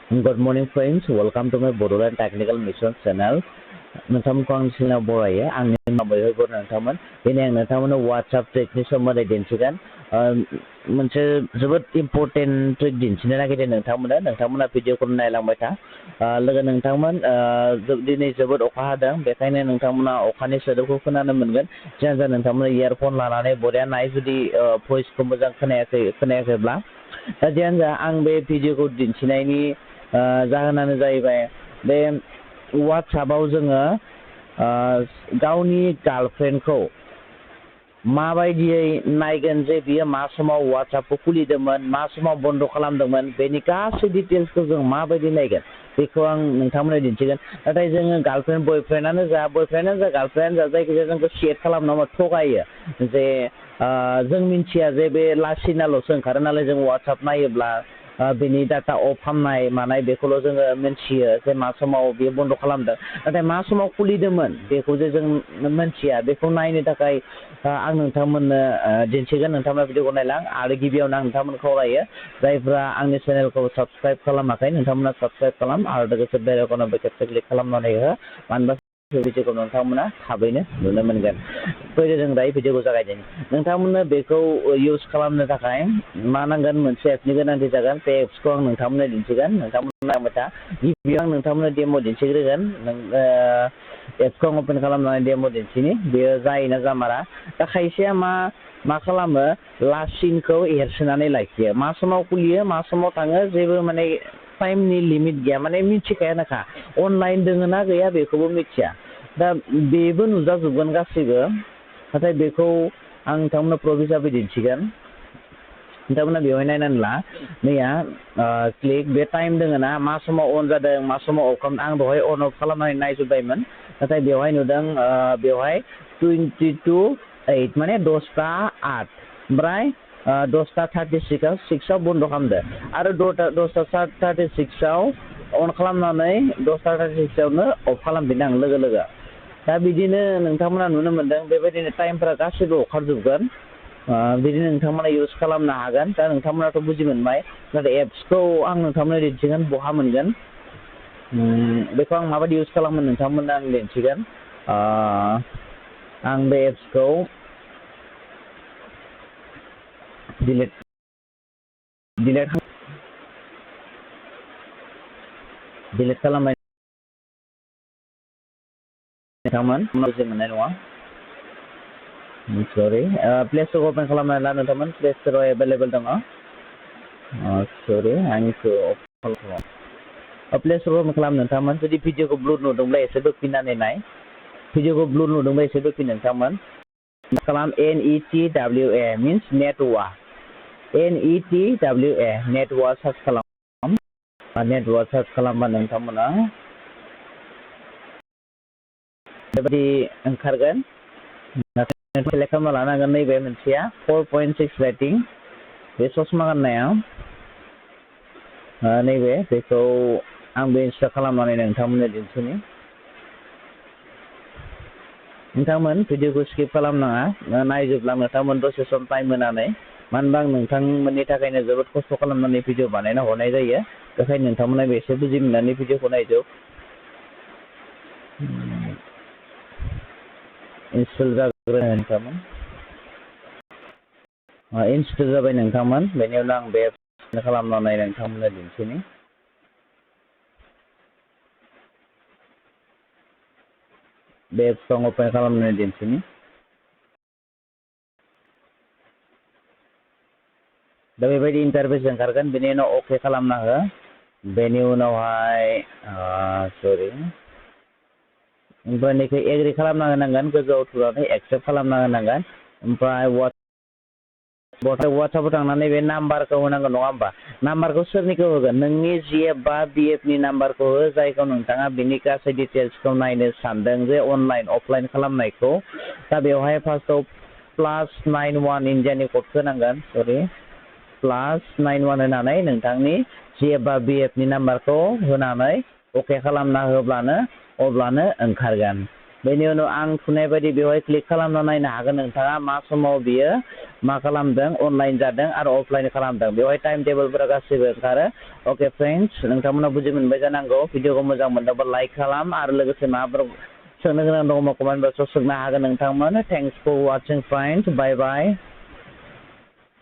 Good morning, friends. Welcome to my Bodoland Technical Mission channel. नोंथांमोनखौ आं सिगाङाव बरायो आंनि नामखौ बर नोंथांमोन दिनै आं नोंथांमोननो WhatsApp ट्रिकनि सोमोन्दै दिन्थिगोन मोनसे जोबोद इम्पर्टेन्ट ट्रिक दिन्थिनो नागिरदों नोंथांमोना भिडिअखौ नायलांबाय था लोगो नोंथांमोन दिनै जोबोद अखा हादों बेखायनो नोंथांमोना अखानि सोदोबखौ खोनानो मोनगोन जियानो जा नोंथांमोना इयारफन लानानै बरिया नाय जुदि भइसखौ मोजां खोनायाखैब्ला दा जियानो जा आं बे भिडिअखौ दिन्थिनायनि जाहोनानो जाहैबाय बे WhatsAppआव जोङो गावनि गार्लफ्रेन्डखौ माबायदियै नायगोन जे बियो मा समाव WhatsAppखौ खुलिदोंमोन मा समाव बन्द खालामदोंमोन बेनि गासै डिटेल्सखौ जों माबायदि नायगोन बेखौ आं नोंथांमोननो दिन्थिगोन नाथाय जोङो गार्लफ्रेन्ड बयफ्रेन्डआनो जा गार्लफ्रेन्डआनो जा जायखिजाया जोंखौ चेट खालामनानै थगायो जे जों मिन्थिया जे बे लासिनाल'सो ओंखारो नालाय जों WhatsApp नायोब्ला बेनि डाटा अफ खालामनाय मानाय बेखौल' जोङो मिन्थियो जे मा समाव बेयो बन्द खालामदों नाथाय मा समाव खुलिदोंमोन बेखौ जे जों मिन्थिया बेखौ नायनो थाखाय आं नोंथांमोननो दिन्थिगोन नोंथांमोना भिडिअखौ नायलां आरो गिबियावनो आं नोंथांमोनखौ खावलायो जायफ्रा आंनि चेनेलखौ साबस्क्राइब खालामाखै नोंथांमोना साबस्क्राइब खालाम आरो लोगोसे बेल आइकनाव खेबसे क्लिक खालामनानै हो मानोना भिडिअखौ नोंथांमोना थाबैनो नुनो मोनगोन फैदो जों दायो भिडिअखौ जागायदों नोंथांमोननो बेखौ इउज खालामनो थाखाय मा नांगोन मोनसे एपनि गोनांथि जागोन बे एप्सखौ आं नोंथांमोननो दिन्थिगोन नोंथांमोननो नांबाय था गिबियाव आं नोंथांमोननो डेम' दिन्थिग्रोगोन एपखौ आं अपेन खालामनानै डेम' दिन्थिनि बेयो जायोना जामारा दा खायसेया मा खालामो लासिनखौ एरसोनानै लाखियो मा समाव खुलियो मा समाव थाङो जेबो माने टाइमनि लिमिट गैया माने मिथिखायानोखा अनलाइन दोङो ना गैया बेखौबो मिथिया दा बेबो नुजाजोबगोन गासैबो नाथाय बेखौ आं नोंथांमोननो प्रुफ हिसाबै दिन्थिगोन नोंथांमोना बेवहाय नायनानै ला नैया क्लिक बे टाइम दोङो ना मा समाव अन जादों मा समाव अफ खालामदों आं दहाय अन अफ खालामनानै नायजोब्बायमोन नाथाय बेवहाय नुदों बेवहाय 22:08 माने 10:08 ओमफ्राय 10:36 बन्द खालामदो आरो 10:36 अन खालामनानै 10:36 अफ खालामफिनदों आं लोगो दा बिदिनो नोंथांमोना नुनो मोनदों बेबायदिनो टाइमफोरा गासैबो अखारजोबगोन बिदिनो नोंथांमोना इउज खालामनो हागोन दा नोंथांमोनाथ' बुजि मोनबाय नाथाय एप्सखौ आं नोंथांमोननो दिन्थिगोन बहा मोनगोन बेखौ आं माबायदि इउज खालामो नोंथांमोननो आं दिन्थिगोन आं बे एप्सखौ डिलिट खालामबाय नोंथांमोन बुजि मोननाय नङा सरि प्ले स्ट'र अपेन खालामनानै ला नोंथांमोन प्ले स्ट'राव एभेलेबेल दङ सरि आंनिखौ अफ खालाम प्ले स्ट'र अपेन खालाम नोंथांमोन जुदि भिडिअखौ ब्लुर नुदोंब्ला एसे बोफिननानै नाय भिडिअखौ ब्लुर नुदोंब्ला एसे बोफिन नोंथांमोन खालाम NETWA means network NETWA network search खालाम नेटवार्क सार्च खालामबा नोंथांमोना बेबायदि ओंखारगोन नाथाय सेलेक्ट खालामना लानांगोन नैबे मोनसेया 4.6 रेटिं बे ससमा गाननाया नैबे बेखौ आंबो इनस्टल खालामनानै नोंथांमोननो दिन्थिनि नोंथांमोन भिडिअखौ स्किप खालामनाङा नायजोबलां नोंथांमोन दसे सम टाइम होनानै मानो होनबा आं नोंथांमोननि थाखायनो जोबोद खस्थ' खालामनानै भिडिअ बानायना हरनाय जायो बेखायनो नोंथांमोना एसे बुजि मोननानै भिडिअखौ नायजोब इनस्टल जाग्रोनो नोंथांमोन इनस्टल जाबाय नोंथांमोन बेनि उनाव आं बे एप्स खालामनानै नोंथांमोननो दिन्थिनि बे एप्सखौ आं अपेन खालामनानै दिन्थिनि दा बेबायदि इन्टारफेस ओंखारगोन बेनि उनाव अके खालामना हो बेनि उनावहाय सरि ओमफ्राय नैखौ एग्रि खालामना होनांगोन गोजौआव थुनानै एक्सेप्ट खालामना होनांगोन ओमफ्राय WhatsAppआव थांनानै बे नाम्बारखौ होनांगोन नङा होमबा नाम्बारखौ सोरनिखौ होगोन नोंनि GF बा BFनि नाम्बारखौ हो जायखौ नोंथाङा बिनि गासै डिटेल्सखौ नायनो सानदों जे अनलाइन अफलाइन खालामनायखौ दा बेवहाय फार्स्टआव +91 इन्डियानि क'डखौ होनांगोन सरि +91 होनानै नोंथांनि GF बा BFनि नाम्बारखौ होनानै अके खालामना होब्लानो अब्लानो ओंखारगोन बेनि उनाव आं थुनाय बायदि बेवहाय क्लिक खालामना नायनो हागोन नोंथाङा मा समाव बियो मा खालामदों अनलाइन जादों आरो अफलाइन खालामदों बेवहाय टाइम टेबोलफोरा गासैबो ओंखारो अके फ्रेन्ड्स नोंथांमोना बुजि मोनबाय जानांगौ भिडिअखौ मोजां मोनदोंबा लाइक खालाम आरो लोगोसे माबाफोर सोंनो गोनां दङबा कमेन्ट बक्सआव सोंनो हागोन नोंथांमोन थेंक्स फर वाचिं फ्रेन्ड्स बाय बाय